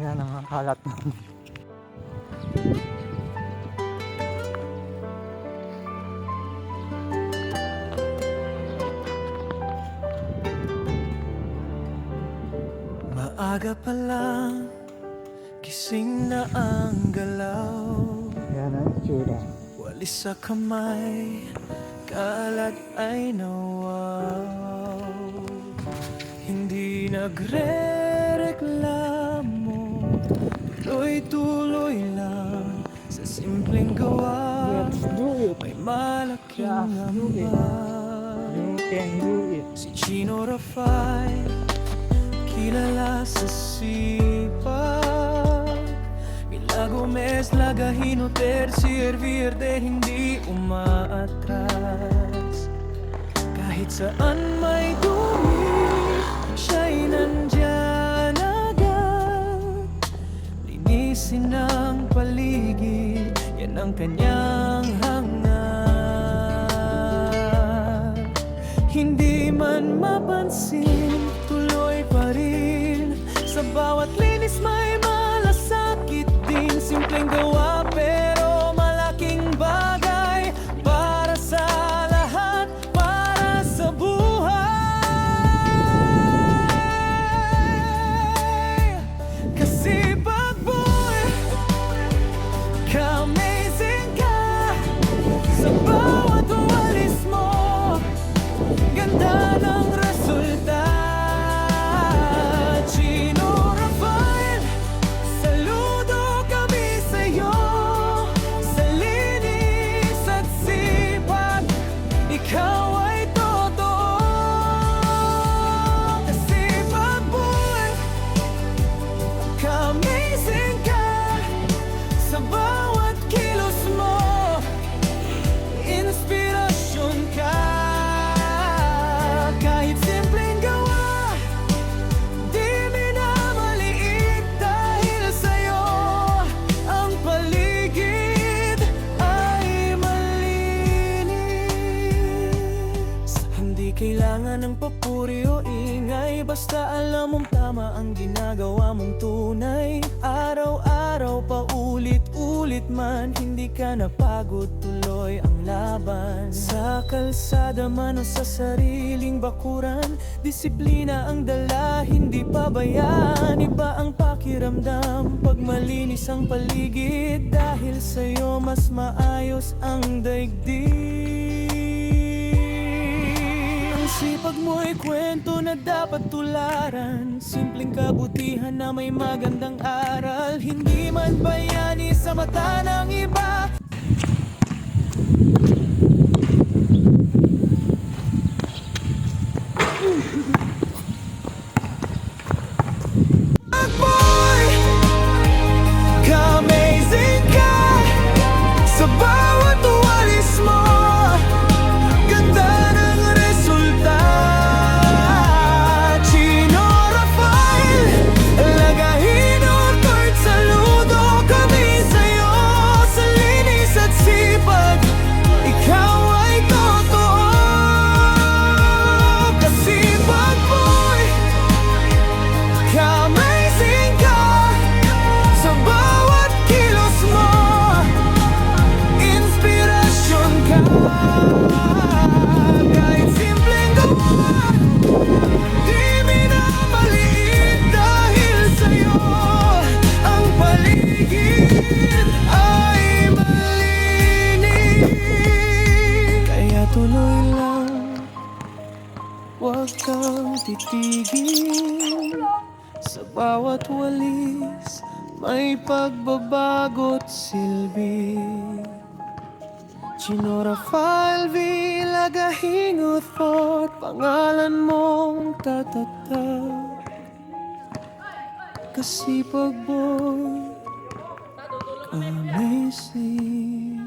Yan ang mga kalat. Maaga pa lang, gising na ang galaw. Yan ang itsura. Walis sa kamay, kalat ay nawaw. Hindi nagre-reklamo, tuloy-tuloy lang sa simpleng gawa. Let's do it. May malaking Just do it. ambag. You can do it. Si Chino Rafay, kilala sa sipag. Mila Gomez, Lagahino, Tercier, Verde, hindi umaatras. Kahit saan may dumi, siya'y nandyan agad. Linisin ang paligid, yan ang kanyang hangad. Hindi man mapansin, tuloy pa rin. Sa bawat linis may malasakit din. Simpleng gawa pero malaking bagay. Para sa lahat, para sa buhay. Kasi pagboy, ka-amazing ka. Sa bawat walis mo, ganda ng resulta. Chino Rafael, saludo kami sa'yo. Sa linis at sipag, ikaw ay totoo. Kasi pagbuhay, ka-amazing ka. Sa bawat kilos mo, inspirasyon ka. Kahit simpleng gawa, di minamaliit. Dahil sa'yo, ang paligid ay malinis. Hindi kailangan ng papuri o ingay, basta alam mong tama ang ginagawa mong tunay. Araw-araw pa ulit-ulit man, hindi ka napagod, tuloy ang laban. Sa kalsada man o sa sariling bakuran, disiplina ang dala, hindi pabayaan. Iba ang pakiramdam pag malinis ang paligid. Dahil sa'yo mas maayos ang daigdig. Ang sipag mo'y kwento na dapat tularan. Simpleng kabutihan na may magandang aral. Hindi man bayani sa mata ng iba. Boy, ka-amazing ka. Sa bawat walis mo, ganda ng resulta. Chino Rafael, Lagahino, Tort, saludo kami sa'yo. Sa linis at sipag, ikaw ay totoo. Kasi pagboy, ka-amazing ka. Sa bawat kilos mo, inspirasyon ka. Kahit simpleng gawa, di minamaliit. Dahil sa'yo, ang paligid ay malinis. Kaya tuloy lang, huwag kang titigil. Sa bawat walis, may pagbabago't silbi. Chino Rafael V, Lagahino, Thought, pangalan mong tatatag. Kasi pagboy, amazing.